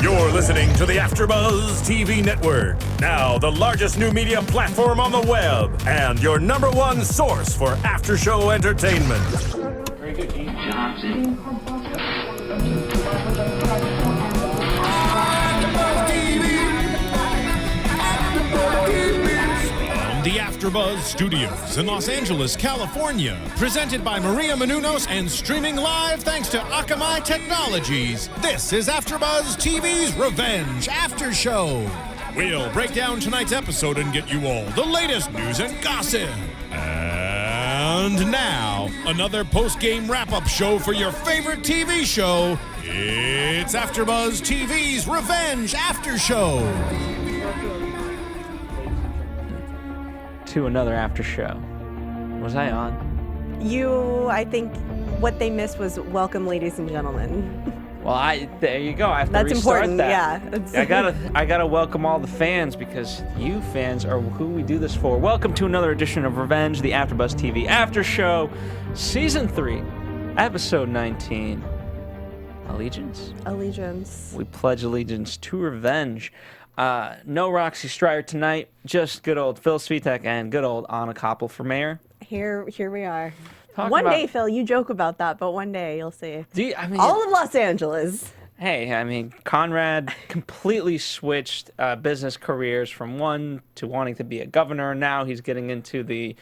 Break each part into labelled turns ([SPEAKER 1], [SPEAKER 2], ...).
[SPEAKER 1] You're listening to the AFTERBUZZ TV Network, now the largest new media platform on the web, and your #1 source for after-show entertainment.
[SPEAKER 2] Very good, Keith Johnson.
[SPEAKER 3] The AFTERBUZZ Studios in Los Angeles, California. Presented by Maria Menounos and streaming live thanks to Akamai Technologies. This is AFTERBUZZ TV's Revenge After Show. We'll break down tonight's episode and get you all the latest news and gossip. And now, another post-game wrap-up show for your favorite TV show. It's AFTERBUZZ TV's Revenge After Show.
[SPEAKER 4] To another after show. Was I on?
[SPEAKER 5] I think what they missed was welcome, ladies and gentlemen.
[SPEAKER 4] Well, there you go. I have to
[SPEAKER 5] That's
[SPEAKER 4] restart
[SPEAKER 5] important,
[SPEAKER 4] that.
[SPEAKER 5] yeah.
[SPEAKER 4] I gotta welcome all the fans because you fans are who we do this for. Welcome to another edition of Revenge, the AFTERBUZZ TV After Show, Season 3, Episode 19. Allegiance?
[SPEAKER 5] Allegiance.
[SPEAKER 4] We pledge allegiance to revenge. No Roxy Strider tonight, just good old Phil Svitek and good old Anna Koppel for mayor.
[SPEAKER 5] Here we are. One day, Phil, you joke about that, but one day you'll see. All of Los Angeles.
[SPEAKER 4] Hey, I mean, Conrad completely switched business careers from one to wanting to be a governor. Now he's getting into the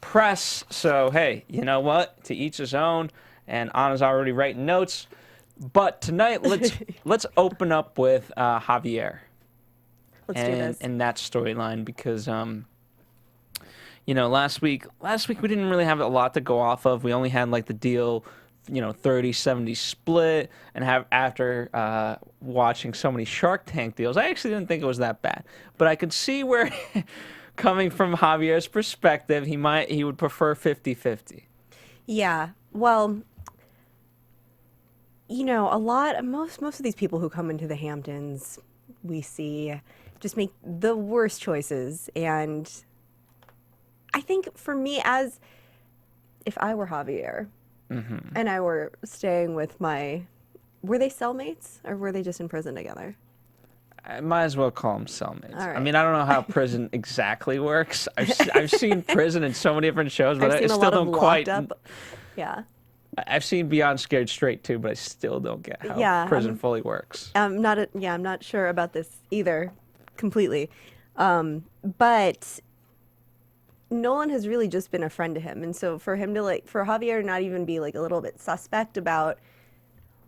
[SPEAKER 4] press. So, hey, you know what? To each his own. And Anna's already writing notes. But tonight, let's open up with Javier.
[SPEAKER 5] Let's do this.
[SPEAKER 4] And that storyline because, you know, last week we didn't really have a lot to go off of. We only had like the deal, 30-70 split, and after watching so many Shark Tank deals, I actually didn't think it was that bad. But I could see where, coming from Javier's perspective, he would prefer 50-50.
[SPEAKER 5] Yeah. Well, most of these people who come into the Hamptons, we see just make the worst choices. And I think for me, as if I were Javier and I were staying with were they cellmates or were they just in prison together?
[SPEAKER 4] I might as well call them cellmates.
[SPEAKER 5] All right.
[SPEAKER 4] I mean, I don't know how prison exactly works. I've seen prison in so many different shows, but I still don't quite.
[SPEAKER 5] Yeah.
[SPEAKER 4] I've seen Beyond Scared Straight too, but I still don't get how prison fully works.
[SPEAKER 5] I'm not sure about this either, completely. But Nolan has really just been a friend to him, and so for him to for Javier to not even be like a little bit suspect about,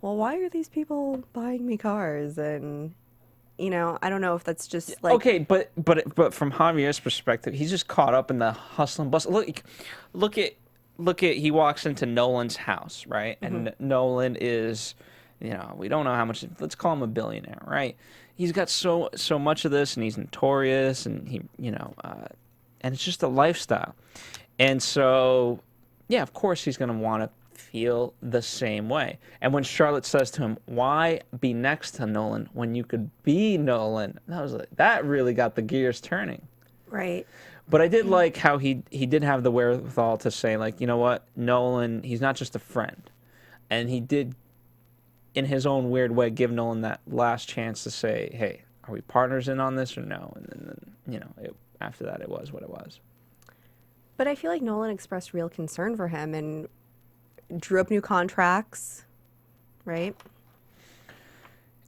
[SPEAKER 5] well, why are these people buying me cars? And I don't know if that's just like
[SPEAKER 4] okay, but from Javier's perspective, he's just caught up in the hustle and bustle. Look at he walks into Nolan's house, right? And Nolan is, we don't know how much. Let's call him a billionaire, right? He's got so much of this, and he's notorious, and he, and it's just a lifestyle. And so, yeah, of course he's gonna want to feel the same way. And when Charlotte says to him, "Why be next to Nolan when you could be Nolan?" That really got the gears turning.
[SPEAKER 5] Right.
[SPEAKER 4] But I did like how he did have the wherewithal to say, like, you know what, Nolan, he's not just a friend. And he did, in his own weird way, give Nolan that last chance to say, hey, are we partners in on this or no? And then after that, it was what it was.
[SPEAKER 5] But I feel like Nolan expressed real concern for him and drew up new contracts, right?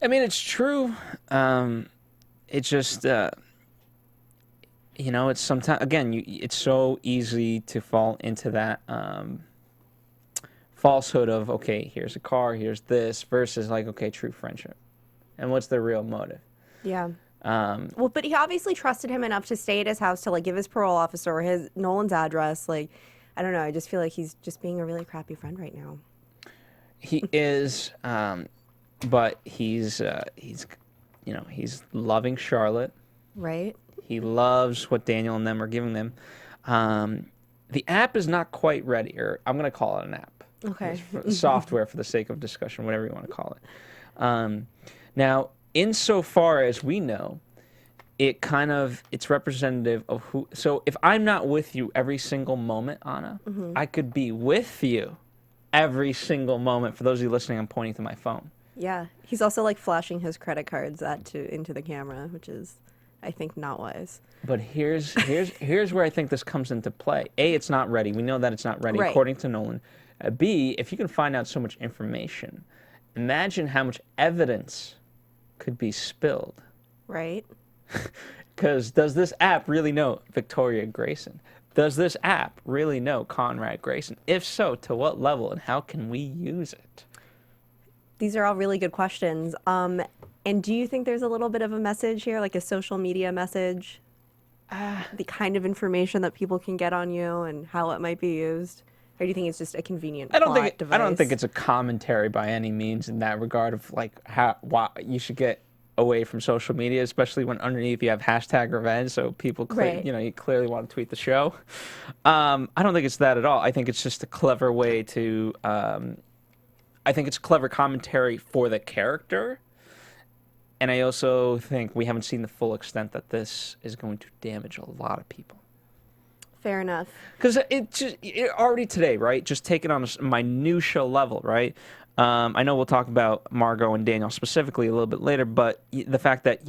[SPEAKER 4] I mean, it's true. It's just... it's sometimes, again, it's so easy to fall into that falsehood of, okay, here's a car, here's this, versus like, okay, true friendship. And what's the real motive?
[SPEAKER 5] Yeah. Well, but he obviously trusted him enough to stay at his house to like give his parole officer Nolan's address. Like, I don't know. I just feel like he's just being a really crappy friend right now.
[SPEAKER 4] He is, but he's loving Charlotte.
[SPEAKER 5] Right.
[SPEAKER 4] He loves what Daniel and them are giving them. The app is not quite ready, or I'm going to call it an app.
[SPEAKER 5] Okay.
[SPEAKER 4] Software for the sake of discussion, whatever you want to call it. Now, insofar as we know, it's representative of who. So if I'm not with you every single moment, Anna, I could be with you every single moment. For those of you listening, I'm pointing to my phone.
[SPEAKER 5] Yeah, he's also like flashing his credit cards into the camera, which is, I think, not wise.
[SPEAKER 4] But here's where I think this comes into play. A, it's not ready. We know that it's not ready,
[SPEAKER 5] Right.
[SPEAKER 4] according to Nolan. B, if you can find out so much information, imagine how much evidence could be spilled.
[SPEAKER 5] Right?
[SPEAKER 4] Because does this app really know Victoria Grayson? Does this app really know Conrad Grayson? If so, to what level and how can we use it?
[SPEAKER 5] These are all really good questions. And do you think there's a little bit of a message here, like a social media message? The kind of information that people can get on you and how it might be used? Or do you think it's just a convenient plot device?
[SPEAKER 4] I don't think it's a commentary by any means in that regard of like why you should get away from social media, especially when underneath you have #revenge, so people
[SPEAKER 5] Right.
[SPEAKER 4] you clearly want to tweet the show. I don't think it's that at all. I think it's just a clever way to I think it's clever commentary for the character. And I also think we haven't seen the full extent that this is going to damage a lot of people.
[SPEAKER 5] Fair enough.
[SPEAKER 4] Because already today, right? Just take it on a minutia level, right? I know we'll talk about Margot and Daniel specifically a little bit later, but the fact that,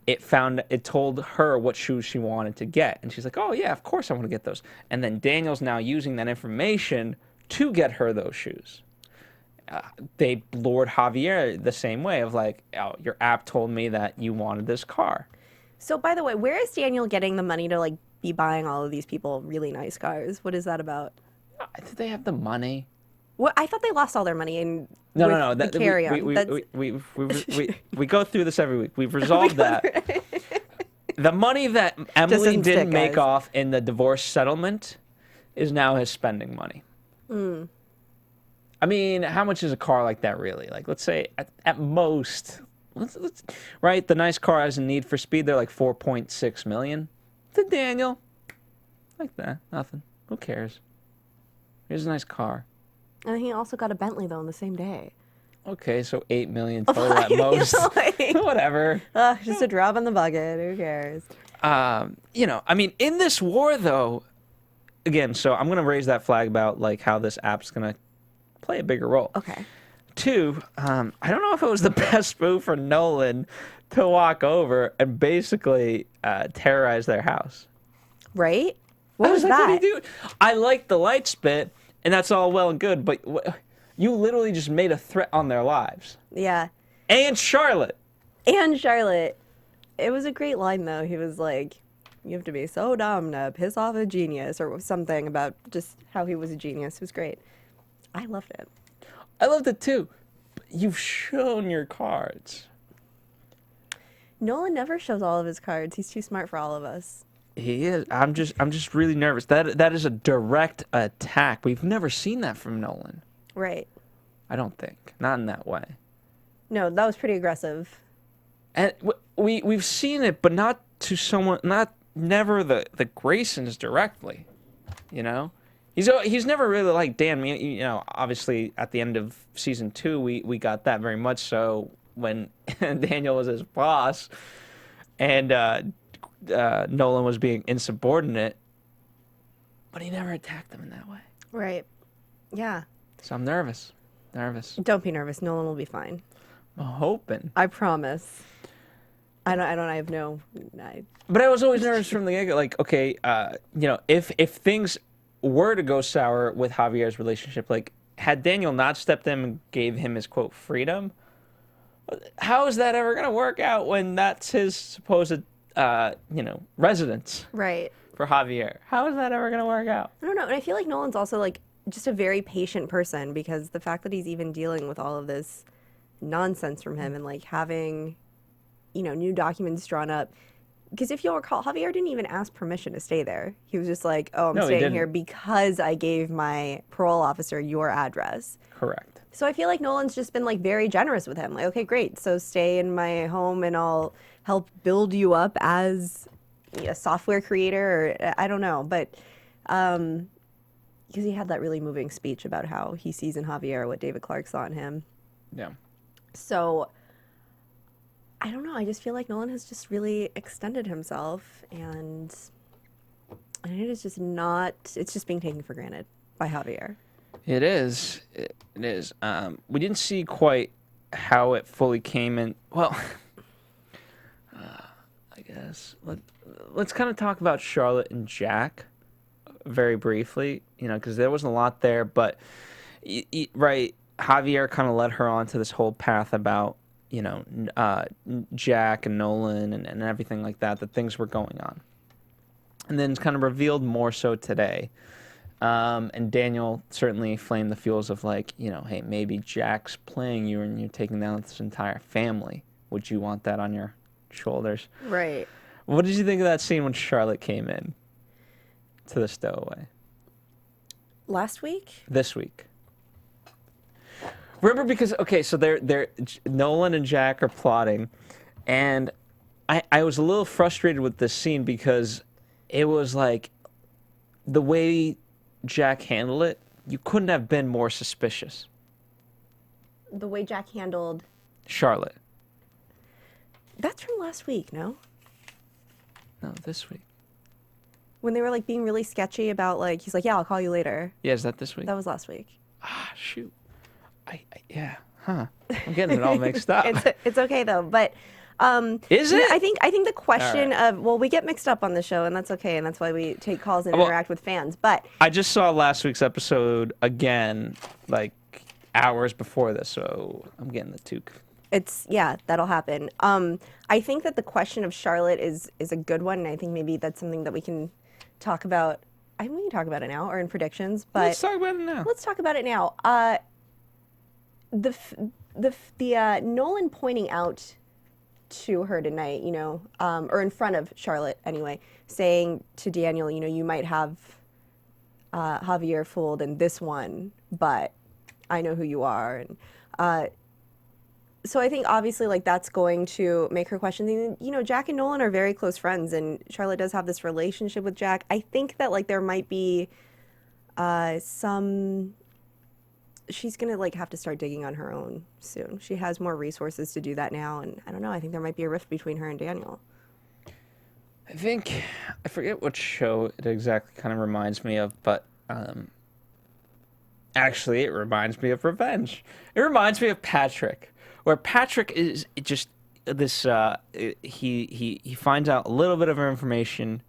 [SPEAKER 4] it told her what shoes she wanted to get. And she's like, oh, yeah, of course I want to get those. And then Daniel's now using that information to get her those shoes. They lured Javier the same way of like, oh, your app told me that you wanted this car.
[SPEAKER 5] So, by the way, where is Daniel getting the money to like be buying all of these people really nice cars? What is that about?
[SPEAKER 4] Did they have the money?
[SPEAKER 5] What, I thought they lost all their money in
[SPEAKER 4] No.
[SPEAKER 5] the carry-on.
[SPEAKER 4] We go through this every week. We've resolved that. The money that Emily
[SPEAKER 5] doesn't
[SPEAKER 4] didn't
[SPEAKER 5] stick,
[SPEAKER 4] make
[SPEAKER 5] guys.
[SPEAKER 4] off in the divorce settlement is now his spending money. I mean, how much is a car like that really? Like, let's say at most, let's right? The nice car has a Need for Speed. They're like 4.6 million. To Daniel, like that, nothing. Who cares? Here's a nice car.
[SPEAKER 5] And he also got a Bentley though on the same day.
[SPEAKER 4] Okay, so 8 million total at most. Whatever.
[SPEAKER 5] Just a drop in the bucket. Who cares?
[SPEAKER 4] I mean, in this war though, again, so I'm gonna raise that flag about like how this app's gonna play a bigger role.
[SPEAKER 5] Okay.
[SPEAKER 4] 2, I don't know if it was the best move for Nolan to walk over and basically terrorize their house.
[SPEAKER 5] Right? What
[SPEAKER 4] I
[SPEAKER 5] was
[SPEAKER 4] like, what
[SPEAKER 5] that?
[SPEAKER 4] did he do? I like the light spit, and that's all well and good, but you literally just made a threat on their lives.
[SPEAKER 5] Yeah.
[SPEAKER 4] And Charlotte.
[SPEAKER 5] And Charlotte. It was a great line though. He was like, you have to be so dumb to piss off a genius, or something about just how he was a genius. It was great. I loved it.
[SPEAKER 4] I loved it too. But you've shown your cards.
[SPEAKER 5] Nolan never shows all of his cards. He's too smart for all of us.
[SPEAKER 4] He is. I'm just really nervous. That is a direct attack. We've never seen that from Nolan.
[SPEAKER 5] Right.
[SPEAKER 4] I don't think. Not in that way.
[SPEAKER 5] No, that was pretty aggressive.
[SPEAKER 4] And we've seen it, but not to someone. Never the Graysons directly. He's never really like Dan. Obviously at the end of season 2, we got that very much so when Daniel was his boss, and Nolan was being insubordinate. But he never attacked them in that way.
[SPEAKER 5] Right. Yeah.
[SPEAKER 4] So I'm nervous.
[SPEAKER 5] Don't be nervous. Nolan will be fine.
[SPEAKER 4] I'm hoping.
[SPEAKER 5] I promise. I have no.
[SPEAKER 4] But I was always nervous from the get-go. Like, okay, if things were to go sour with Javier's relationship, like, had Daniel not stepped in and gave him his, quote, freedom, how is that ever going to work out when that's his supposed, residence
[SPEAKER 5] Right.
[SPEAKER 4] for Javier? How is that ever going to work out?
[SPEAKER 5] I don't know. And I feel like Nolan's also like just a very patient person, because the fact that he's even dealing with all of this nonsense from him and like having, new documents drawn up. Because if you'll recall, Javier didn't even ask permission to stay there. He was just like, oh, I'm
[SPEAKER 4] No, he
[SPEAKER 5] staying
[SPEAKER 4] didn't.
[SPEAKER 5] here because I gave my parole officer your address.
[SPEAKER 4] Correct.
[SPEAKER 5] So I feel like Nolan's just been like very generous with him. Like, okay, great. So stay in my home and I'll help build you up as a software creator, or I don't know. But because he had that really moving speech about how he sees in Javier what David Clark saw in him.
[SPEAKER 4] Yeah.
[SPEAKER 5] So I don't know. I just feel like Nolan has just really extended himself, and it is just not. It's just being taken for granted by Javier.
[SPEAKER 4] It is. It is. We didn't see quite how it fully came in. Well, I guess let's kind of talk about Charlotte and Jack very briefly, because there wasn't a lot there, but right, Javier kind of led her on to this whole path about Jack and Nolan and everything like that things were going on, and then it's kind of revealed more so today. And Daniel certainly flamed the fuels of hey, maybe Jack's playing you and you're taking down this entire family. Would you want that on your shoulders?
[SPEAKER 5] Right.
[SPEAKER 4] What did you think of that scene when Charlotte came in to the stowaway?
[SPEAKER 5] Last week?
[SPEAKER 4] This week. Remember, because, okay, so they're Nolan and Jack are plotting, and I was a little frustrated with this scene because it was like the way Jack handled it, you couldn't have been more suspicious.
[SPEAKER 5] The way Jack handled
[SPEAKER 4] Charlotte.
[SPEAKER 5] That's from last week, no?
[SPEAKER 4] No, this week.
[SPEAKER 5] When they were being really sketchy about he's like, yeah, I'll call you later.
[SPEAKER 4] Yeah, is that this week?
[SPEAKER 5] That was last week.
[SPEAKER 4] Ah, shoot. Yeah, huh. I'm getting it all mixed up.
[SPEAKER 5] It's okay though, but
[SPEAKER 4] is it?
[SPEAKER 5] I think the question of we get mixed up on the show, and that's okay, and that's why we take calls and interact with fans. But
[SPEAKER 4] I just saw last week's episode again, hours before this, so I'm getting the two.
[SPEAKER 5] That'll happen. I think that the question of Charlotte is a good one, and I think maybe that's something that we can talk about. We can talk about it now or in predictions, but
[SPEAKER 4] let's talk about it now.
[SPEAKER 5] Let's talk about it now. The Nolan pointing out to her tonight, or in front of Charlotte anyway, saying to Daniel, you might have Javier fooled in this one, but I know who you are, and so I think obviously that's going to make her question. Jack and Nolan are very close friends, and Charlotte does have this relationship with Jack. I think that there might be some. She's gonna have to start digging on her own soon. She has more resources to do that now, and I don't know. I think there might be a rift between her and Daniel.
[SPEAKER 4] I forget what show it exactly kind of reminds me of, but actually it reminds me of Revenge. It reminds me of Patrick, where Patrick is just this. He finds out a little bit of information,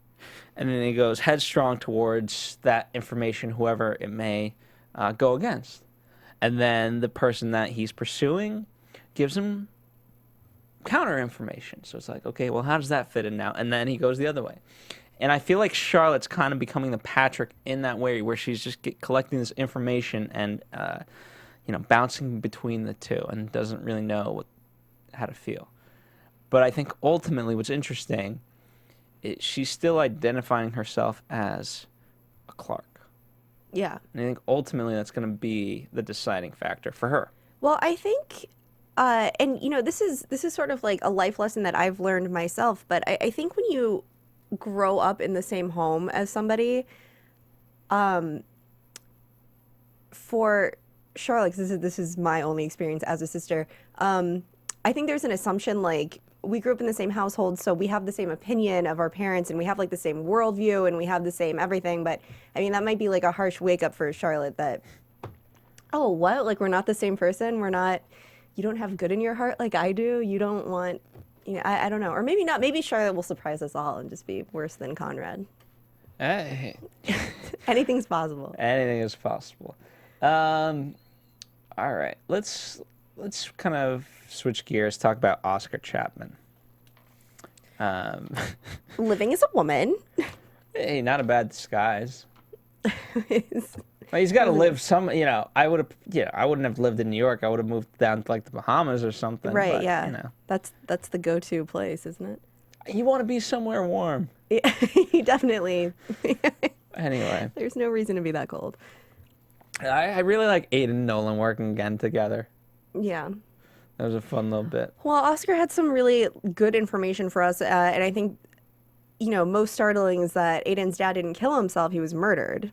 [SPEAKER 4] and then he goes headstrong towards that information, whoever it may go against. And then the person that he's pursuing gives him counter information. So it's okay, well, how does that fit in now? And then he goes the other way. And I feel like Charlotte's kind of becoming the Patrick in that way, where she's just collecting this information and, bouncing between the two and doesn't really know how to feel. But I think ultimately what's interesting is she's still identifying herself as a Clark.
[SPEAKER 5] Yeah.
[SPEAKER 4] And I think ultimately that's going to be the deciding factor for her.
[SPEAKER 5] Well, I think, and this is sort of a life lesson that I've learned myself, but I think when you grow up in the same home as somebody, for Charlotte, this is my only experience as a sister, I think there's an assumption we grew up in the same household, so we have the same opinion of our parents, and we have the same worldview, and we have the same everything. But I mean, that might be a harsh wake up for Charlotte that, oh, what? We're not the same person. We're not. You don't have good in your heart like I do. You don't want. I don't know. Or maybe not. Maybe Charlotte will surprise us all and just be worse than Conrad.
[SPEAKER 4] Hey.
[SPEAKER 5] Anything's possible.
[SPEAKER 4] Anything is possible. All right. Let's kind of switch gears, talk about Oscar Chapman.
[SPEAKER 5] Living as a woman.
[SPEAKER 4] Hey, not a bad disguise. He's got to live some, I wouldn't have lived in New York. I would have moved down to the Bahamas or something.
[SPEAKER 5] Right,
[SPEAKER 4] but,
[SPEAKER 5] yeah. That's the go-to place, isn't it?
[SPEAKER 4] You want to be somewhere warm.
[SPEAKER 5] Yeah, definitely.
[SPEAKER 4] Anyway.
[SPEAKER 5] There's no reason to be that cold.
[SPEAKER 4] I really like Aiden and Nolan working again together.
[SPEAKER 5] Yeah.
[SPEAKER 4] That was a fun little bit.
[SPEAKER 5] Well, Oscar had some really good information for us, and I think, most startling is that Aiden's dad didn't kill himself; he was murdered.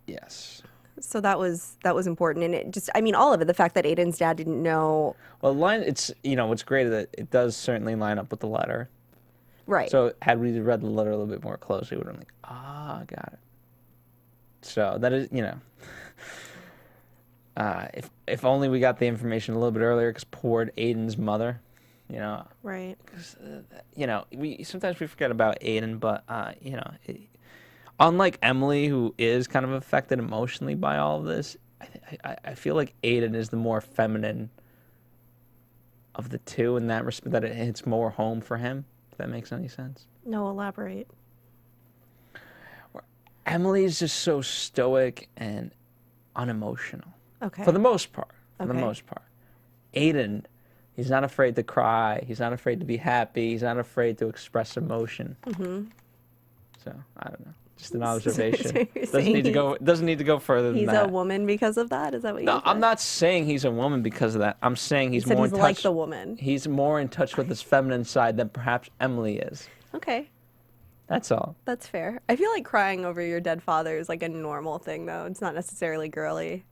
[SPEAKER 4] Yes.
[SPEAKER 5] So that was important, and it just, all of it. The fact that Aiden's dad didn't know.
[SPEAKER 4] Well, it's what's great is that it does certainly line up with the letter.
[SPEAKER 5] Right.
[SPEAKER 4] So had we read the letter a little bit more closely, we would have been got it. So that is, if only we got the information a little bit earlier, because poor Aiden's mother, you know.
[SPEAKER 5] Right.
[SPEAKER 4] You know, sometimes we forget about Aiden, but you know, unlike Emily, who is kind of affected emotionally by all of this, I feel like Aiden is the more feminine of the two in that respect, that it hits more home for him. If that makes any sense.
[SPEAKER 5] No, elaborate.
[SPEAKER 4] Emily is just so stoic and unemotional.
[SPEAKER 5] Okay.
[SPEAKER 4] For the most part. For the
[SPEAKER 5] Okay.
[SPEAKER 4] most part. Aiden, he's not afraid to cry. He's not afraid to be happy. He's not afraid to express emotion. Mm-hmm. So, I don't know. Just an observation. Doesn't need to go further than
[SPEAKER 5] He's
[SPEAKER 4] that.
[SPEAKER 5] a woman because of that? Is that what you
[SPEAKER 4] No,
[SPEAKER 5] said?
[SPEAKER 4] I'm not saying he's a woman because of that. I'm saying he's
[SPEAKER 5] You said
[SPEAKER 4] more
[SPEAKER 5] he's
[SPEAKER 4] in
[SPEAKER 5] like
[SPEAKER 4] touch.
[SPEAKER 5] the woman.
[SPEAKER 4] He's more in touch with his feminine side than perhaps Emily is.
[SPEAKER 5] Okay.
[SPEAKER 4] That's all.
[SPEAKER 5] That's fair. I feel like crying over your dead father is like a normal thing, though. It's not necessarily girly.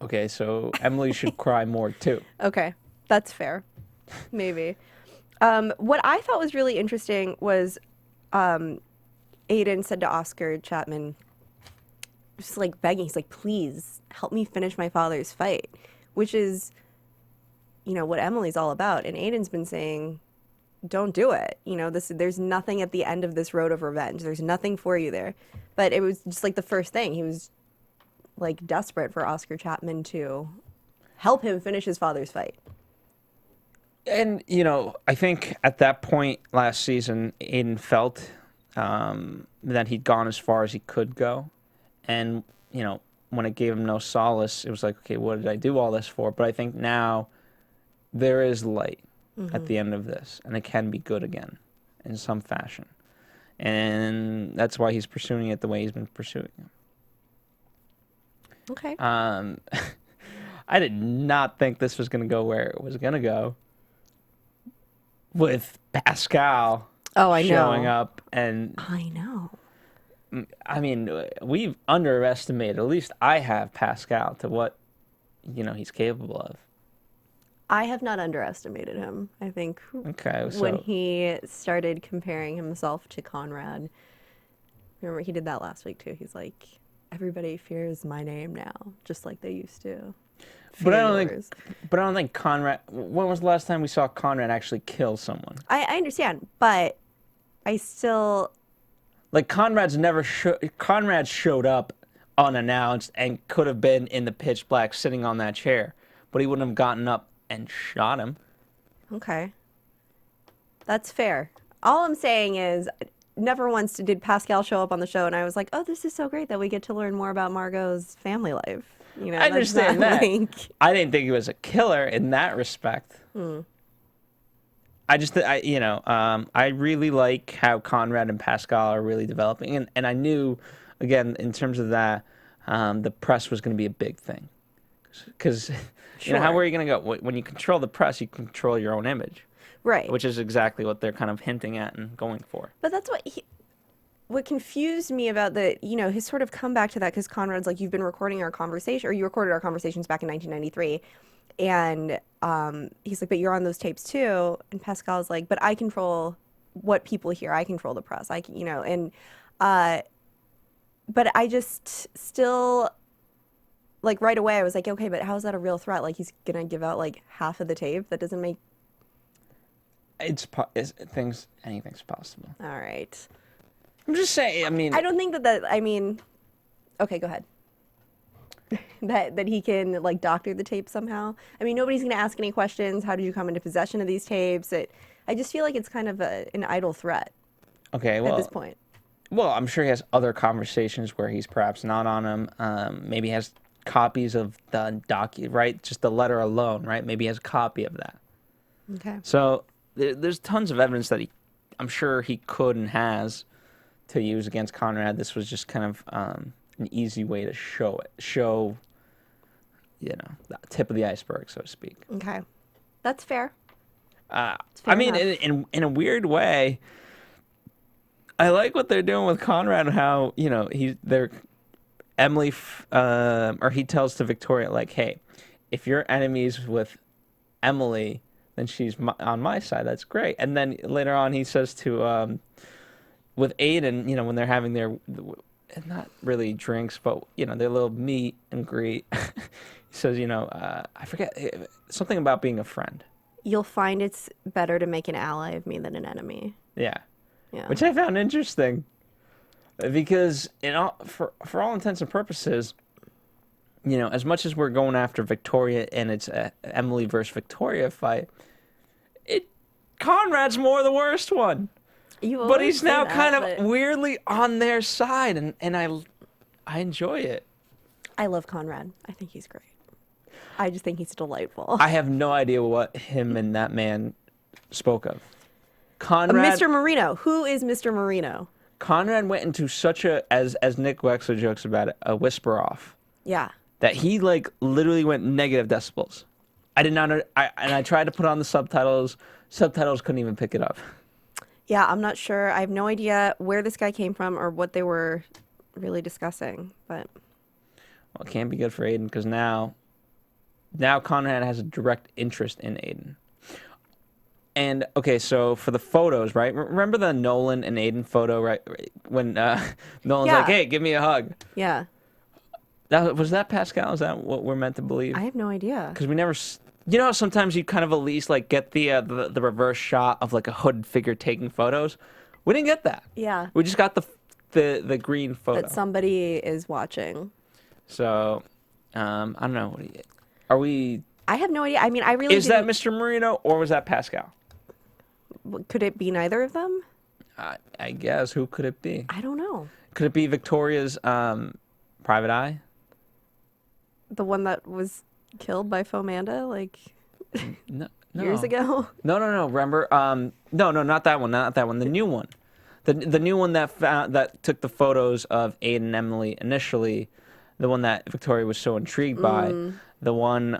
[SPEAKER 4] Okay, so Emily should cry more too.
[SPEAKER 5] Okay. That's fair. Maybe. What I thought was really interesting was Aiden said to Oscar Chapman, just like begging, he's like, please help me finish my father's fight, which is, you know, what Emily's all about. And Aiden's been saying, don't do it. You know, there's nothing at the end of this road of revenge. There's nothing for you there. But it was just like the first thing. He was like desperate for Oscar Chapman to help him finish his father's fight.
[SPEAKER 4] And, you know, I think at that point last season, Aiden felt that he'd gone as far as he could go. And, you know, when it gave him no solace, it was like, okay, what did I do all this for? But I think now there is light at the end of this, and it can be good again in some fashion. And that's why he's pursuing it the way he's been pursuing it.
[SPEAKER 5] Okay.
[SPEAKER 4] I did not think this was going to go where it was going to go, with Pascal showing up. And
[SPEAKER 5] I know.
[SPEAKER 4] I mean, we've underestimated, at least I have, Pascal to what, you know, he's capable of.
[SPEAKER 5] I have not underestimated him. I think
[SPEAKER 4] Okay, so
[SPEAKER 5] when he started comparing himself to Conrad, remember he did that last week too. He's like, everybody fears my name now, just like they used to.
[SPEAKER 4] But I
[SPEAKER 5] fear
[SPEAKER 4] don't
[SPEAKER 5] yours."
[SPEAKER 4] but I don't think Conrad. When was the last time we saw Conrad actually kill someone?
[SPEAKER 5] I understand, but I still.
[SPEAKER 4] Like Conrad showed up unannounced and could have been in the pitch black sitting on that chair, but he wouldn't have gotten up and shot him.
[SPEAKER 5] Okay. That's fair. All I'm saying is, never once did Pascal show up on the show, and I was like, oh, this is so great that we get to learn more about Margot's family life. You know,
[SPEAKER 4] I understand that.
[SPEAKER 5] Like...
[SPEAKER 4] I didn't think he was a killer in that respect. I really like how Conrad and Pascal are really developing, and I knew, again, in terms of that, the press was going to be a big thing, because you know, how were you going to go when you control the press? You control your own image,
[SPEAKER 5] Right.
[SPEAKER 4] which is exactly what they're kind of hinting at and going for.
[SPEAKER 5] But that's what confused me about his sort of comeback to that, because Conrad's like, you've been recording our conversation, or you recorded our conversations back in 1993. And he's like, but you're on those tapes too. And Pascal's like, but I control what people hear. I control the press. But I just still, like, right away I was like, okay, but how is that a real threat? Like, he's going to give out like half of the tape? That doesn't make...
[SPEAKER 4] Anything's possible.
[SPEAKER 5] All right.
[SPEAKER 4] I'm just saying, I mean...
[SPEAKER 5] I don't think okay, go ahead. that he can, like, doctor the tape somehow. I mean, nobody's going to ask any questions. How did you come into possession of these tapes? I just feel like it's kind of an idle threat
[SPEAKER 4] Okay, well...
[SPEAKER 5] at this point.
[SPEAKER 4] Well, I'm sure he has other conversations where he's perhaps not on them. Maybe he has copies of the right? Just the letter alone, right? Maybe he has a copy of that.
[SPEAKER 5] Okay.
[SPEAKER 4] So there's tons of evidence that I'm sure he could and has to use against Conrad. This was just kind of an easy way to show, you know, the tip of the iceberg, so to speak.
[SPEAKER 5] Okay. That's fair.
[SPEAKER 4] I mean, in a weird way, I like what they're doing with Conrad. How, you know, Emily, or he tells to Victoria, like, hey, if you're enemies with Emily, then she's on my side. That's great. And then later on, he says to with Aiden, you know, when they're having their not really drinks, but, you know, their little meet and greet. He says, I forget something about being a friend.
[SPEAKER 5] You'll find it's better to make an ally of me than an enemy.
[SPEAKER 4] Yeah.
[SPEAKER 5] Yeah.
[SPEAKER 4] Which I found interesting. Because for all intents and purposes, as much as we're going after Victoria and it's a Emily versus Victoria fight, Conrad's more the worst one. But he's now kind of weirdly on their side, and I enjoy it.
[SPEAKER 5] I love Conrad. I think he's great. I just think he's delightful.
[SPEAKER 4] I have no idea what him and that man spoke of. Conrad,
[SPEAKER 5] Mr. Marino. Who is Mr. Marino?
[SPEAKER 4] Conrad went into such a, as Nick Wexler jokes about it, a whisper off.
[SPEAKER 5] Yeah.
[SPEAKER 4] That he literally went negative decibels. I did not, and I tried to put on the subtitles. Subtitles couldn't even pick it up.
[SPEAKER 5] Yeah, I'm not sure. I have no idea where this guy came from or what they were really discussing, but...
[SPEAKER 4] Well, it can't be good for Aiden because now Conrad has a direct interest in Aiden. And, okay, so for the photos, right? Remember the Nolan and Aiden photo, right? When Nolan's like, hey, give me a hug.
[SPEAKER 5] Yeah.
[SPEAKER 4] Was that Pascal? Is that what we're meant to believe?
[SPEAKER 5] I have no idea.
[SPEAKER 4] Because we never... how sometimes you kind of at least, get the reverse shot of, a hooded figure taking photos? We didn't get that.
[SPEAKER 5] Yeah.
[SPEAKER 4] We just got the green photo.
[SPEAKER 5] That somebody is watching.
[SPEAKER 4] So, I don't know. Are we...
[SPEAKER 5] I have no idea. I mean, I really
[SPEAKER 4] Is that Mr. Marino or was that Pascal?
[SPEAKER 5] Could it be neither of them?
[SPEAKER 4] I guess. Who could it be?
[SPEAKER 5] I don't know.
[SPEAKER 4] Could it be Victoria's private eye?
[SPEAKER 5] The one that was killed by Fomanda,
[SPEAKER 4] No.
[SPEAKER 5] years ago?
[SPEAKER 4] No. Remember? No, not that one. Not that one. The new one. The new one that took the photos of Aiden and Emily initially. The one that Victoria was so intrigued by. The one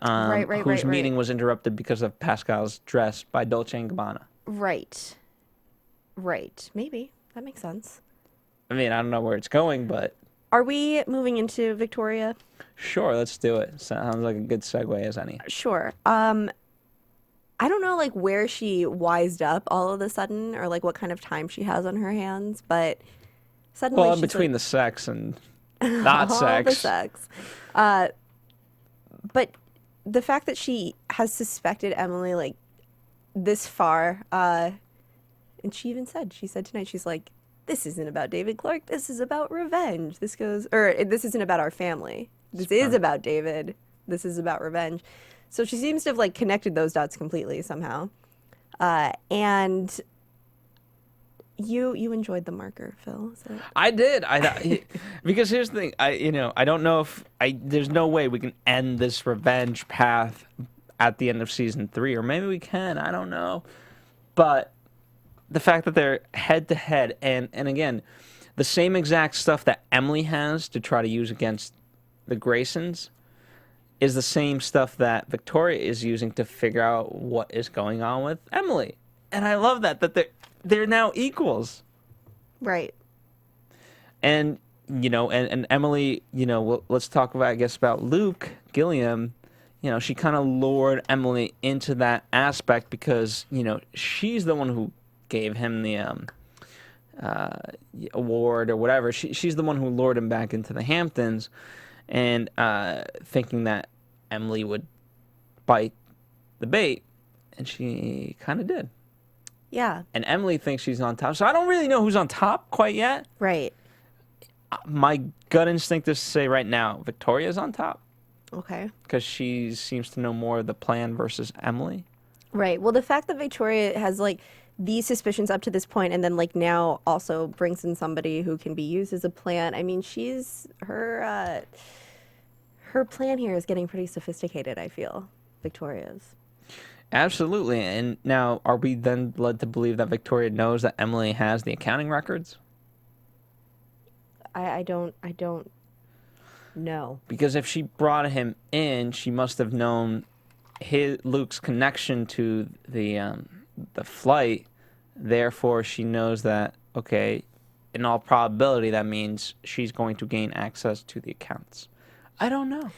[SPEAKER 4] whose meeting was interrupted because of Pascal's dress by Dolce & Gabbana.
[SPEAKER 5] Right. Maybe. That makes sense.
[SPEAKER 4] I mean, I don't know where it's going, but...
[SPEAKER 5] Are we moving into Victoria?
[SPEAKER 4] Sure, let's do it. Sounds like a good segue as any.
[SPEAKER 5] Sure. I don't know, where she wised up all of a sudden or, what kind of time she has on her hands, but suddenly
[SPEAKER 4] Well, in
[SPEAKER 5] she's
[SPEAKER 4] between the sex and not
[SPEAKER 5] all
[SPEAKER 4] sex.
[SPEAKER 5] the sex. But the fact that she has suspected Emily, this far, and she said tonight, she's like, this isn't about David Clark, this is about revenge. This isn't about our family. This is about David. This is about revenge. So she seems to have, connected those dots completely somehow. And you enjoyed the marker, Phil. Is it?
[SPEAKER 4] I did. Because here's the thing. I don't know if there's no way we can end this revenge path at the end of season 3, or maybe we can. I don't know. But the fact that they're head to head, and again, the same exact stuff that Emily has to try to use against the Graysons is the same stuff that Victoria is using to figure out what is going on with Emily. And I love that they're now equals.
[SPEAKER 5] Right.
[SPEAKER 4] And, and Emily, let's talk about, I guess, about Luke Gilliam. She kind of lured Emily into that aspect because, she's the one who gave him the award or whatever. She's the one who lured him back into the Hamptons and thinking that Emily would bite the bait, and she kind of did.
[SPEAKER 5] Yeah.
[SPEAKER 4] And Emily thinks she's on top. So I don't really know who's on top quite yet.
[SPEAKER 5] Right.
[SPEAKER 4] My gut instinct is to say right now, Victoria's on top.
[SPEAKER 5] Okay.
[SPEAKER 4] Because she seems to know more of the plan versus Emily.
[SPEAKER 5] Right. Well, the fact that Victoria has, these suspicions up to this point and then, now also brings in somebody who can be used as a plan. I mean, her plan here is getting pretty sophisticated, I feel. Victoria's.
[SPEAKER 4] Absolutely. And now, are we then led to believe that Victoria knows that Emily has the accounting records?
[SPEAKER 5] I don't know.
[SPEAKER 4] Because if she brought him in, she must have known Luke's connection to the flight. Therefore, she knows that, okay, in all probability, that means she's going to gain access to the accounts. I don't know.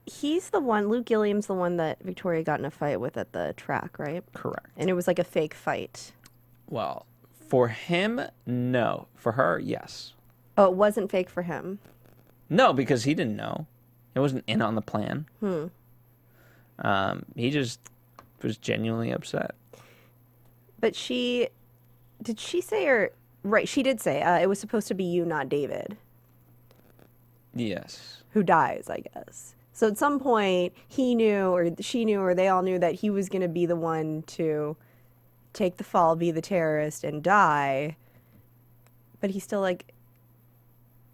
[SPEAKER 5] He's the one, Luke Gilliam's the one that Victoria got in a fight with at the track, right?
[SPEAKER 4] Correct.
[SPEAKER 5] And it was a fake fight.
[SPEAKER 4] Well, for him, no. For her, yes.
[SPEAKER 5] Oh, it wasn't fake for him.
[SPEAKER 4] No, because he didn't know. He wasn't in on the plan. He just was genuinely upset.
[SPEAKER 5] But did she say, or right? She did say it was supposed to be you, not David,
[SPEAKER 4] Yes.
[SPEAKER 5] who dies, I guess. So at some point, he knew, or she knew, or they all knew that he was going to be the one to take the fall, be the terrorist, and die. But he still like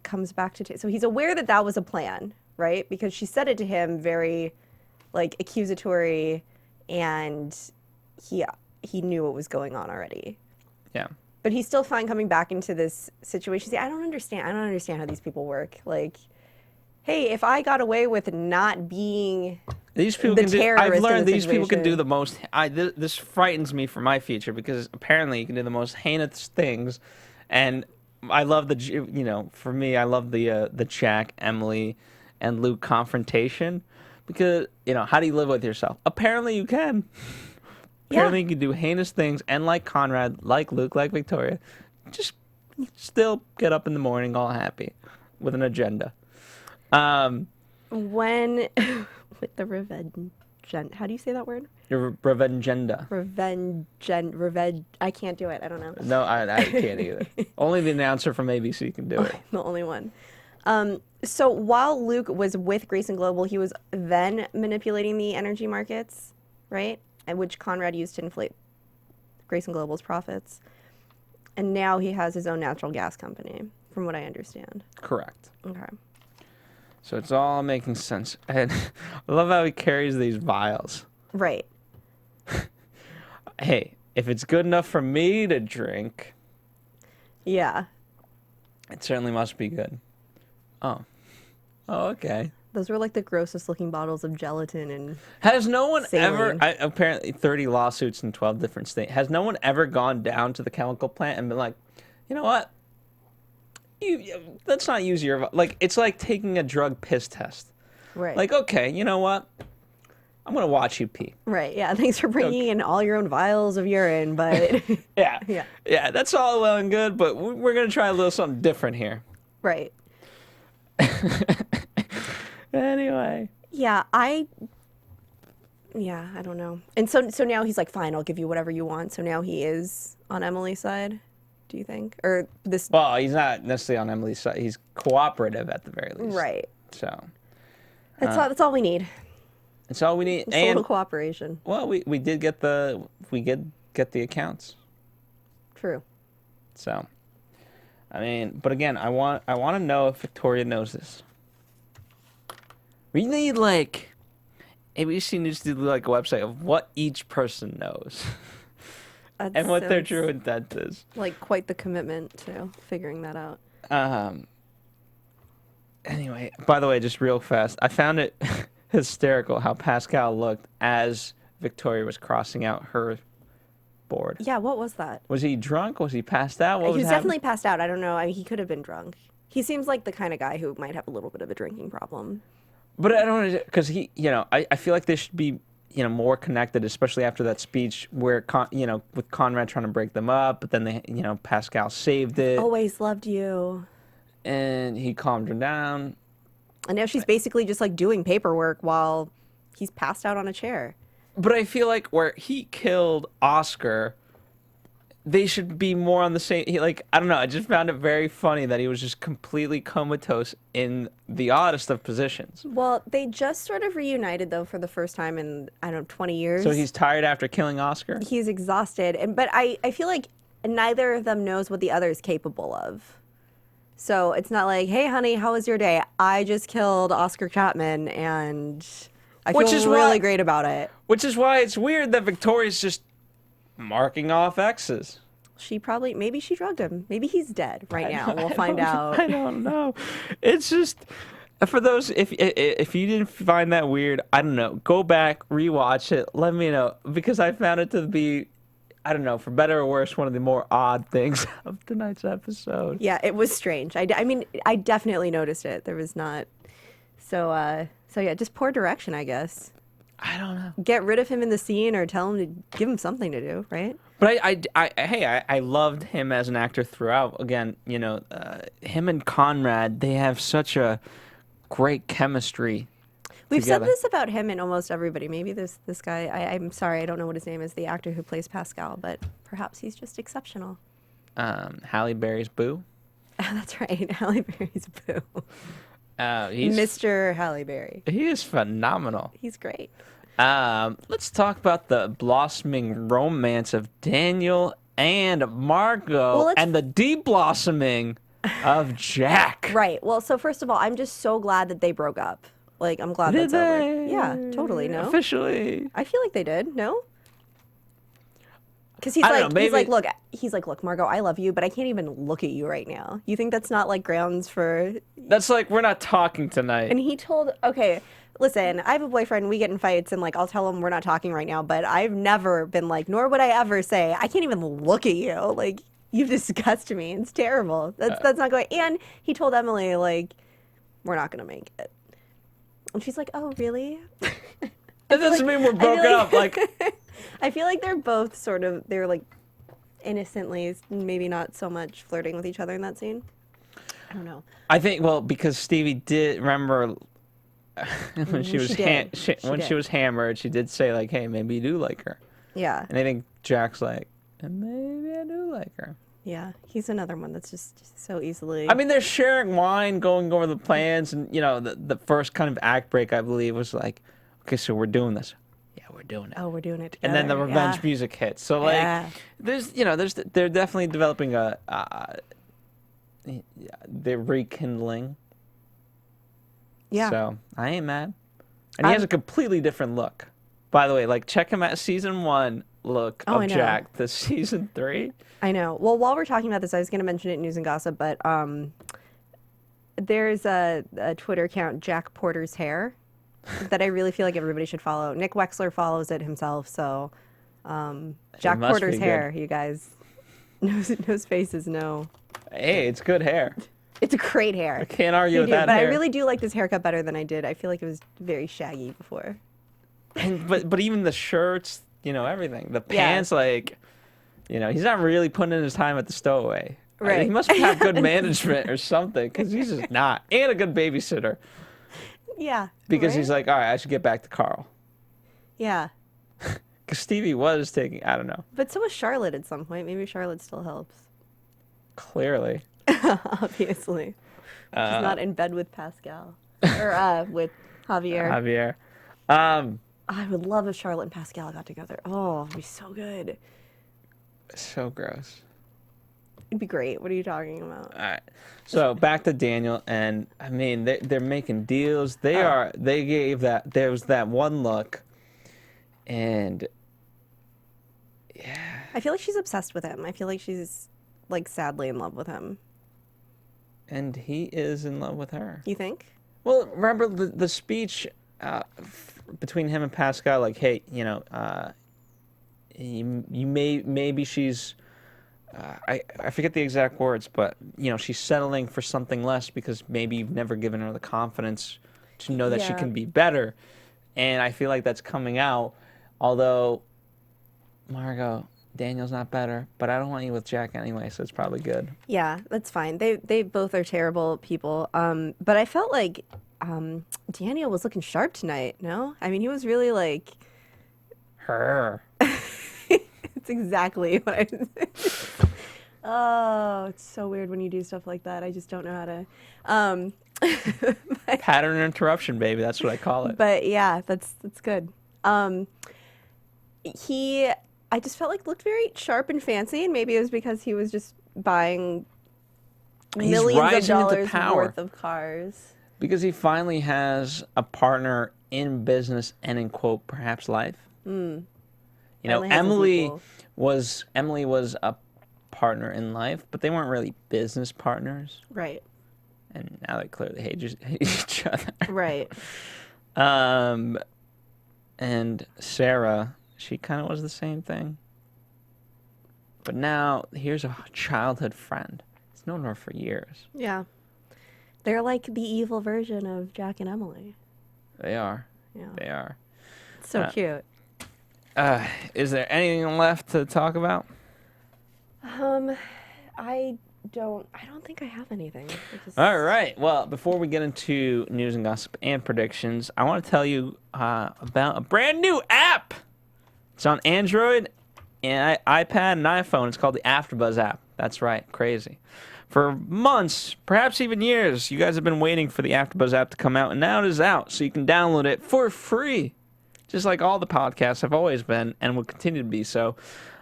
[SPEAKER 5] comes back to so he's aware that that was a plan, right? Because she said it to him very like accusatory, and he knew what was going on already.
[SPEAKER 4] Yeah.
[SPEAKER 5] But he's still fine coming back into this situation. See, I don't understand how these people work. Like, hey, if I got away with not being
[SPEAKER 4] these people
[SPEAKER 5] the
[SPEAKER 4] can do,
[SPEAKER 5] terrorist
[SPEAKER 4] I've
[SPEAKER 5] in
[SPEAKER 4] learned
[SPEAKER 5] the
[SPEAKER 4] these people can do
[SPEAKER 5] situation.
[SPEAKER 4] the most. This frightens me for my future because apparently you can do the most heinous things, and I love for me, I love the Jack, Emily, and Luke confrontation because how do you live with yourself? Apparently you can. Apparently you can do heinous things, and like Conrad, like Luke, like Victoria, just still get up in the morning all happy with an agenda.
[SPEAKER 5] When with the revenge, how do you say that word?
[SPEAKER 4] Your revengenda.
[SPEAKER 5] Revenge. I can't do it. I don't know.
[SPEAKER 4] No, I can't either. Only the announcer from ABC can do it.
[SPEAKER 5] The only one. So while Luke was with Grayson Global, he was then manipulating the energy markets, right? And which Conrad used to inflate Grayson Global's profits. And now he has his own natural gas company, from what I understand.
[SPEAKER 4] Correct.
[SPEAKER 5] Okay.
[SPEAKER 4] So it's all making sense. And I love how he carries these vials.
[SPEAKER 5] Right.
[SPEAKER 4] Hey, if it's good enough for me to drink,
[SPEAKER 5] Yeah.
[SPEAKER 4] it certainly must be good. Oh, okay.
[SPEAKER 5] Those were like the grossest looking bottles of gelatin and
[SPEAKER 4] Has no one ever,
[SPEAKER 5] saline.
[SPEAKER 4] apparently 30 lawsuits in 12 different states, has no one ever gone down to the chemical plant and been like, you know what? Let's not use your, like, it's like taking a drug piss test.
[SPEAKER 5] Right.
[SPEAKER 4] Like, okay, you know what? I'm going to watch you pee.
[SPEAKER 5] Right. Yeah. Thanks for bringing in all your own vials of urine, but
[SPEAKER 4] Yeah.
[SPEAKER 5] Yeah.
[SPEAKER 4] Yeah, that's all well and good, but we're going to try a little something different here.
[SPEAKER 5] right.
[SPEAKER 4] Anyway.
[SPEAKER 5] Yeah, I don't know. And so now he's like, fine, I'll give you whatever you want. So now he is on Emily's side, do you think? Or this
[SPEAKER 4] Well, he's not necessarily on Emily's side. He's cooperative at the very least.
[SPEAKER 5] right.
[SPEAKER 4] So
[SPEAKER 5] That's all we need.
[SPEAKER 4] that's all we need.
[SPEAKER 5] Just a little
[SPEAKER 4] And
[SPEAKER 5] cooperation.
[SPEAKER 4] well, we did get the accounts.
[SPEAKER 5] True.
[SPEAKER 4] So I mean, but again, I want to know if Victoria knows this. We need like ABC needs to do like a website of what each person knows
[SPEAKER 5] That
[SPEAKER 4] and what their
[SPEAKER 5] sounds
[SPEAKER 4] true intent is.
[SPEAKER 5] like quite the commitment to figuring that out.
[SPEAKER 4] Anyway, by the way, just real fast, I found it hysterical how Pascal looked as Victoria was crossing out her board.
[SPEAKER 5] Yeah, what was that?
[SPEAKER 4] Was he drunk? Was he passed out? What
[SPEAKER 5] He
[SPEAKER 4] was
[SPEAKER 5] was
[SPEAKER 4] happening?
[SPEAKER 5] definitely passed out. I don't know. I mean, he could have been drunk. He seems like the kind of guy who might have a little bit of a drinking problem.
[SPEAKER 4] But I don't, because he, I feel like they should be, more connected, especially after that speech where, with Conrad trying to break them up, but then they, Pascal saved it.
[SPEAKER 5] Always loved you.
[SPEAKER 4] And he calmed her down.
[SPEAKER 5] And now she's basically just like doing paperwork while he's passed out on a chair.
[SPEAKER 4] But I feel like where he killed Oscar, they should be more on the same. I don't know. I just found it very funny that he was just completely comatose in the oddest of positions.
[SPEAKER 5] Well, they just sort of reunited though for the first time in, I don't know, 20 years.
[SPEAKER 4] So he's tired after killing Oscar?
[SPEAKER 5] He's exhausted. But I feel like neither of them knows what the other is capable of. So it's not like, hey, honey, how was your day? I just killed Oscar Chapman and I feel really great about it.
[SPEAKER 4] Which is why it's weird that Victoria's just marking off X's.
[SPEAKER 5] Maybe she drugged him. Maybe he's dead right now. We'll find out.
[SPEAKER 4] I don't know. It's just, for those, if you didn't find that weird, I don't know, go back, rewatch it, let me know. Because I found it to be, I don't know, for better or worse, one of the more odd things of tonight's episode.
[SPEAKER 5] Yeah, it was strange. I mean, I definitely noticed it. There was not. So yeah, just poor direction, I guess.
[SPEAKER 4] I don't know.
[SPEAKER 5] Get rid of him in the scene or tell him to give him something to do, right?
[SPEAKER 4] But I loved him as an actor throughout. Again, him and Conrad, they have such a great chemistry
[SPEAKER 5] We've
[SPEAKER 4] together.
[SPEAKER 5] said this about him and almost everybody. Maybe this guy, I'm sorry, I don't know what his name is, the actor who plays Pascal, but perhaps he's just exceptional.
[SPEAKER 4] Halle Berry's Boo.
[SPEAKER 5] That's right, Halle Berry's Boo.
[SPEAKER 4] He's
[SPEAKER 5] Mr. Halle Berry.
[SPEAKER 4] He is phenomenal.
[SPEAKER 5] He's great.
[SPEAKER 4] Let's talk about the blossoming romance of Daniel and Margot and the de-blossoming of Jack.
[SPEAKER 5] Right. Well, so first of all, I'm just so glad that they broke up. Like, I'm glad
[SPEAKER 4] Did
[SPEAKER 5] that's over.
[SPEAKER 4] they?
[SPEAKER 5] Yeah, totally. No?
[SPEAKER 4] Officially.
[SPEAKER 5] I feel like they did. No? Because
[SPEAKER 4] I don't know,
[SPEAKER 5] he's like, look, Margot, I love you, but I can't even look at you right now. You think that's not like grounds for...
[SPEAKER 4] That's like, we're not talking tonight.
[SPEAKER 5] And he told, okay, listen, I have a boyfriend, we get in fights, and like, I'll tell him we're not talking right now, but I've never been like, nor would I ever say, I can't even look at you. Like, you disgust me. It's terrible. That's not going. And he told Emily, like, we're not going to make it. And she's like, oh, really?
[SPEAKER 4] That doesn't mean we're broken up. Like,
[SPEAKER 5] I feel like they're both sort of, they're like innocently, maybe not so much flirting with each other in that scene. I don't know.
[SPEAKER 4] I think, well, because Stevie did remember when she was she was hammered, she did say like, "Hey, maybe you do like her."
[SPEAKER 5] Yeah.
[SPEAKER 4] And I think Jack's like, "Maybe I do like her."
[SPEAKER 5] Yeah, he's another one that's just so easily.
[SPEAKER 4] I mean, they're sharing wine, going over the plans, and you know, the first kind of act break, I believe, was like, "Okay, so we're doing this." Yeah, we're doing it.
[SPEAKER 5] Oh, we're doing it
[SPEAKER 4] And then the
[SPEAKER 5] together.
[SPEAKER 4] revenge music hits. So like, they're definitely developing they're rekindling.
[SPEAKER 5] Yeah.
[SPEAKER 4] So I ain't mad. And he has a completely different look. By the way, like check him out season 1 look
[SPEAKER 5] I
[SPEAKER 4] of
[SPEAKER 5] know.
[SPEAKER 4] Jack to season 3.
[SPEAKER 5] I know. Well, while we're talking about this, I was going to mention it in News and Gossip, but there's a Twitter account, Jack Porter's Hair, that I really feel like everybody should follow. Nick Wexler follows it himself, so Jack
[SPEAKER 4] must
[SPEAKER 5] Porter's
[SPEAKER 4] be
[SPEAKER 5] Hair,
[SPEAKER 4] good.
[SPEAKER 5] you guys. Knows faces, no.
[SPEAKER 4] Hey, it's good hair.
[SPEAKER 5] It's a great hair.
[SPEAKER 4] I can't argue with that
[SPEAKER 5] but
[SPEAKER 4] hair.
[SPEAKER 5] I really do like this haircut better than I did. I feel like it was very shaggy before.
[SPEAKER 4] And, but even the shirts, you know, everything. The pants, like, you know, he's not really putting in his time at the stowaway.
[SPEAKER 5] Right.
[SPEAKER 4] He must have good management or something, because he's just not. And a good babysitter.
[SPEAKER 5] Yeah.
[SPEAKER 4] Because
[SPEAKER 5] right?
[SPEAKER 4] he's like, all right, I should get back to Carl.
[SPEAKER 5] Yeah.
[SPEAKER 4] Because Stevie was taking, I don't know.
[SPEAKER 5] But so was Charlotte at some point. Maybe Charlotte still helps.
[SPEAKER 4] Clearly.
[SPEAKER 5] Obviously. She's not in bed with Pascal. Or with Javier.
[SPEAKER 4] Javier.
[SPEAKER 5] I would love if Charlotte and Pascal got together. Oh, it'd be so good.
[SPEAKER 4] So gross.
[SPEAKER 5] It'd be great. What are you talking about?
[SPEAKER 4] All right. So back to Daniel, and I mean, they're making deals. They gave that, there was that one look, and yeah.
[SPEAKER 5] I feel like she's obsessed with him. I feel like she's like sadly in love with him.
[SPEAKER 4] And he is in love with her.
[SPEAKER 5] You think?
[SPEAKER 4] Well, remember the speech between him and Pascal, like, hey, you know, maybe she's, I forget the exact words, but you know, she's settling for something less because maybe you've never given her the confidence to know that she can be better. And I feel like that's coming out. Although, Margot, Daniel's not better, but I don't want you with Jack anyway, so it's probably good.
[SPEAKER 5] Yeah, that's fine. They both are terrible people. But I felt like Daniel was looking sharp tonight. No, I mean he was really like
[SPEAKER 4] Her.
[SPEAKER 5] It's exactly what I was saying. Oh, it's so weird when you do stuff like that. I just don't know how to.
[SPEAKER 4] Pattern interruption, baby. That's what I call it.
[SPEAKER 5] But yeah, that's good. I just felt like looked very sharp and fancy, and maybe it was because he was just buying millions of
[SPEAKER 4] rising into
[SPEAKER 5] dollars
[SPEAKER 4] power.
[SPEAKER 5] worth of cars.
[SPEAKER 4] Because he finally has a partner in business and in quote perhaps life. You know,
[SPEAKER 5] Finally has his
[SPEAKER 4] Emily
[SPEAKER 5] equal.
[SPEAKER 4] was a partner in life, but they weren't really business partners.
[SPEAKER 5] Right.
[SPEAKER 4] And now they clearly hate each other.
[SPEAKER 5] Right.
[SPEAKER 4] And Sarah, she kind of was the same thing. But now here's a childhood friend. He's known her for years.
[SPEAKER 5] Yeah. They're like the evil version of Jack and Emily.
[SPEAKER 4] They are.
[SPEAKER 5] Yeah.
[SPEAKER 4] They are.
[SPEAKER 5] It's so cute.
[SPEAKER 4] Is there anything left to talk about?
[SPEAKER 5] I don't think I have anything.
[SPEAKER 4] All right. Well, before we get into news and gossip and predictions, I want to tell you about a brand new app. It's on Android and iPad and iPhone. It's called the AFTERBUZZ App. That's right. Crazy. For months, perhaps even years, you guys have been waiting for the AFTERBUZZ app to come out, and now it is out, so you can download it for free, just like all the podcasts have always been and will continue to be so.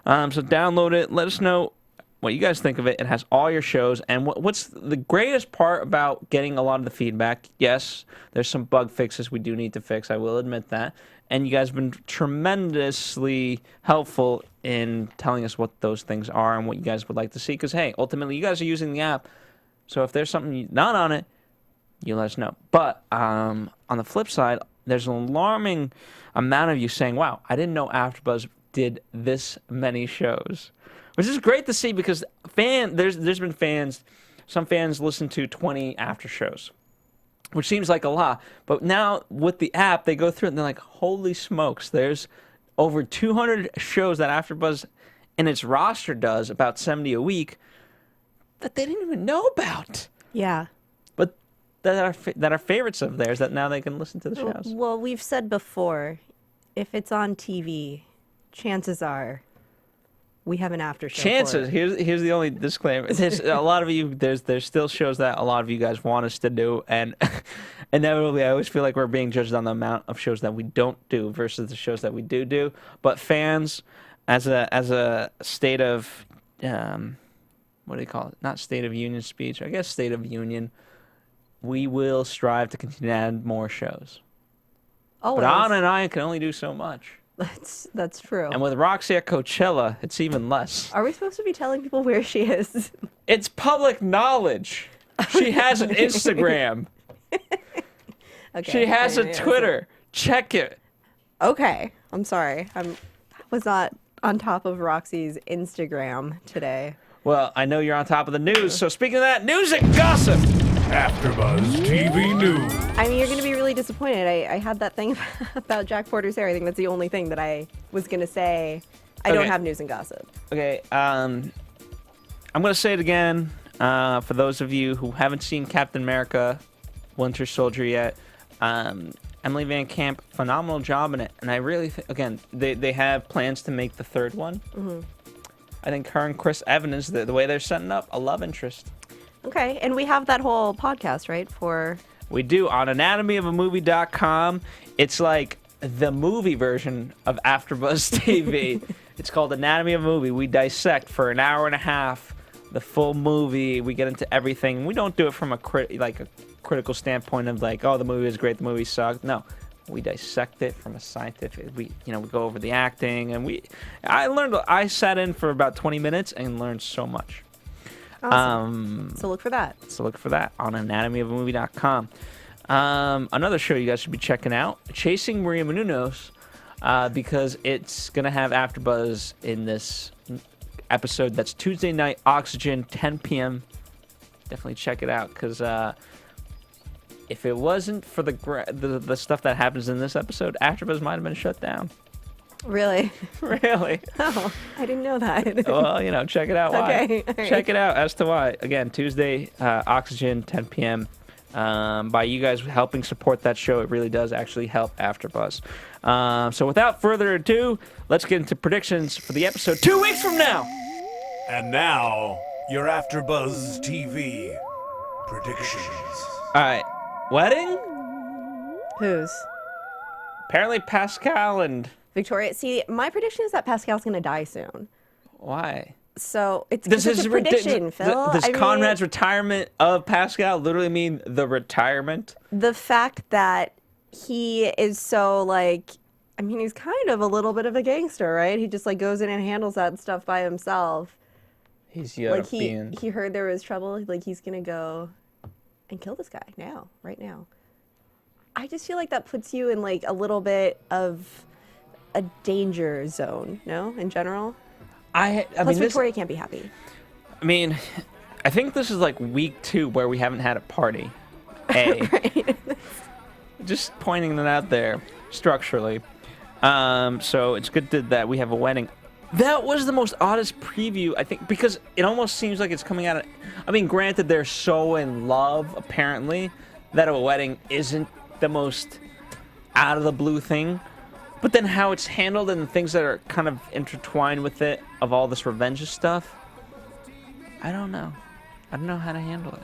[SPEAKER 4] So download it. Let us know what you guys think of it. It has all your shows, and what's the greatest part about getting a lot of the feedback? Yes, there's some bug fixes we do need to fix. I will admit that. And you guys have been tremendously helpful in telling us what those things are and what you guys would like to see. Because, hey, ultimately, you guys are using the app. So if there's something not on it, you let us know. But on the flip side, there's an alarming amount of you saying, wow, I didn't know AfterBuzz did this many shows. Which is great to see because there's been fans, some fans listen to 20 after shows, which seems like a lot. But now with the app, they go through it and they're like, holy smokes, there's over 200 shows that AfterBuzz in its roster does, about 70 a week, that they didn't even know about.
[SPEAKER 5] Yeah.
[SPEAKER 4] But that are favorites of theirs that now they can listen to the shows.
[SPEAKER 5] Well, we've said before, if it's on TV, chances are we have an after show.
[SPEAKER 4] Chances. Here's the only disclaimer. There's a lot of you. There's still shows that a lot of you guys want us to do, and inevitably, I always feel like we're being judged on the amount of shows that we don't do versus the shows that we do. But fans, as a state of what do you call it? Not state of union speech. I guess state of union. We will strive to continue to add more shows.
[SPEAKER 5] Always.
[SPEAKER 4] But Anna and I can only do so much.
[SPEAKER 5] That's true.
[SPEAKER 4] And with Roxy at Coachella, it's even less.
[SPEAKER 5] Are we supposed to be telling people where she is?
[SPEAKER 4] It's public knowledge. She has an Instagram.
[SPEAKER 5] Okay.
[SPEAKER 4] She has a Twitter. Check it.
[SPEAKER 5] Okay. I'm sorry. I was not on top of Roxy's Instagram today.
[SPEAKER 4] Well, I know you're on top of the news, so speaking of that, news and gossip.
[SPEAKER 1] AfterBuzz TV News.
[SPEAKER 5] I mean, you're going to be really disappointed. I had that thing about Jack Porter's hair. I think that's the only thing that I was going to say. I don't have news and gossip.
[SPEAKER 4] Okay, I'm going to say it again. For those of you who haven't seen Captain America Winter Soldier yet, Emily Van Camp, phenomenal job in it. And I really think, again, they have plans to make the third one. Mm-hmm. I think her and Chris Evans, the way they're setting up, a love interest.
[SPEAKER 5] Okay, and we have that whole podcast, right, for...
[SPEAKER 4] We do, on anatomyofamovie.com. It's like the movie version of AfterBuzz TV. It's called Anatomy of a Movie. We dissect for an hour and a half the full movie. We get into everything. We don't do it from a critical standpoint of like, oh, the movie is great, the movie sucked. No, we dissect it from a scientific. We go over the acting, and I sat in for about 20 minutes and learned so much.
[SPEAKER 5] Awesome. So look for that.
[SPEAKER 4] On anatomyofamovie.com. Another show you guys should be checking out, Chasing Maria Menounos, because it's going to have AfterBuzz in this episode. That's Tuesday night, Oxygen, 10 p.m. Definitely check it out, because if it wasn't for the stuff that happens in this episode, AfterBuzz might have been shut down.
[SPEAKER 5] Really?
[SPEAKER 4] Really?
[SPEAKER 5] Oh, I didn't know that.
[SPEAKER 4] Well, check it out. Why?
[SPEAKER 5] Okay. All right.
[SPEAKER 4] Check it out as to why. Again, Tuesday, Oxygen, 10 p.m. By you guys helping support that show, it really does actually help AfterBuzz. So without further ado, let's get into predictions for the episode 2 weeks from now.
[SPEAKER 1] And now, your AfterBuzz TV predictions.
[SPEAKER 4] All right. Wedding?
[SPEAKER 5] Whose?
[SPEAKER 4] Apparently Pascal and...
[SPEAKER 5] Victoria. See, my prediction is that Pascal's going to die soon.
[SPEAKER 4] Why?
[SPEAKER 5] So it's a prediction, Phil.
[SPEAKER 4] Does Conrad's retirement of Pascal literally mean the retirement?
[SPEAKER 5] The fact that he is so he's kind of a little bit of a gangster, right? He just goes in and handles that stuff by himself.
[SPEAKER 4] He's
[SPEAKER 5] he heard there was trouble. He's going to go and kill this guy right now. I just feel like that puts you in a little bit of a danger zone, no? In general? Plus Victoria can't be happy.
[SPEAKER 4] I mean, I think this is week 2 where we haven't had a party.
[SPEAKER 5] Right.
[SPEAKER 4] Just pointing that out there structurally. So it's good that we have a wedding That was the most oddest preview, I think, because it almost seems like it's coming out of... I mean, granted, they're so in love, apparently, that a wedding isn't the most out-of-the-blue thing. But then how it's handled and the things that are kind of intertwined with it, of all this revenge stuff, I don't know. I don't know how to handle it.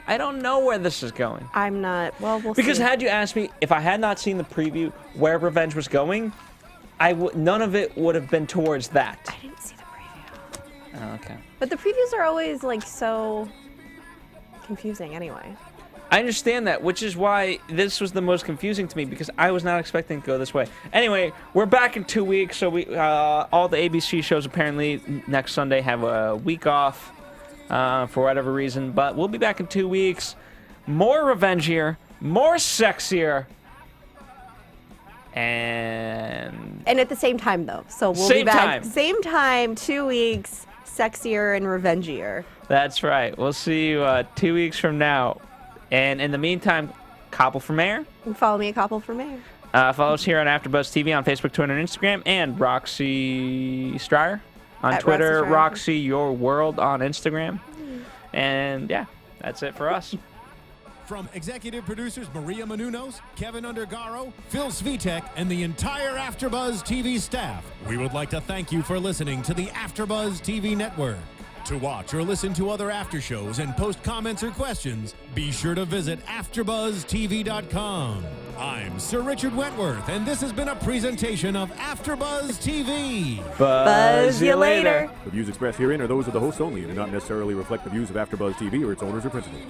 [SPEAKER 4] I don't know where this is going.
[SPEAKER 5] I'm not... Well, we'll
[SPEAKER 4] Because
[SPEAKER 5] see.
[SPEAKER 4] had you asked me, if I had not seen the preview, where revenge was going... none of it would have been towards that.
[SPEAKER 5] I didn't see the preview.
[SPEAKER 4] Oh, okay.
[SPEAKER 5] But the previews are always, like, so confusing anyway.
[SPEAKER 4] I understand that, which is why this was the most confusing to me, because I was not expecting to go this way. Anyway, we're back in 2 weeks, so we all the ABC shows apparently next Sunday have a week off for whatever reason, but we'll be back in 2 weeks. More revengier, more sexier, and
[SPEAKER 5] at the same time, though. So we'll
[SPEAKER 4] Same
[SPEAKER 5] be back.
[SPEAKER 4] time.
[SPEAKER 5] Same time, 2 weeks, sexier and revengier.
[SPEAKER 4] that's right. We'll see you 2 weeks from now. And in the meantime, Koppel for Mayor.
[SPEAKER 5] And follow me at Koppel for Mayor.
[SPEAKER 4] Follow us here on AfterBuzz TV on Facebook, Twitter, and Instagram, and Roxy Stryer on
[SPEAKER 5] At
[SPEAKER 4] Twitter,
[SPEAKER 5] Roxy Stryer.
[SPEAKER 4] Roxy Your World on Instagram. And yeah, that's it for us.
[SPEAKER 3] From executive producers Maria Menounos, Kevin Undergaro, Phil Svitek, and the entire AfterBuzz TV staff, we would like to thank you for listening to the AfterBuzz TV network. To watch or listen to other after shows and post comments or questions, be sure to visit AfterBuzzTV.com. I'm Sir Richard Wentworth, and this has been a presentation of AfterBuzz TV.
[SPEAKER 5] Buzz you later.
[SPEAKER 6] The views expressed herein are those of the hosts only and do not necessarily reflect the views of AfterBuzz TV or its owners or principals.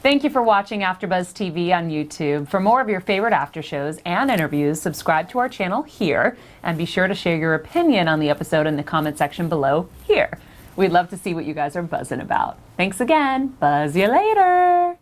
[SPEAKER 7] Thank you for watching AfterBuzz TV on YouTube. For more of your favorite after shows and interviews, subscribe to our channel here, and be sure to share your opinion on the episode in the comment section below here. We'd love to see what you guys are buzzing about. Thanks again. Buzz you later.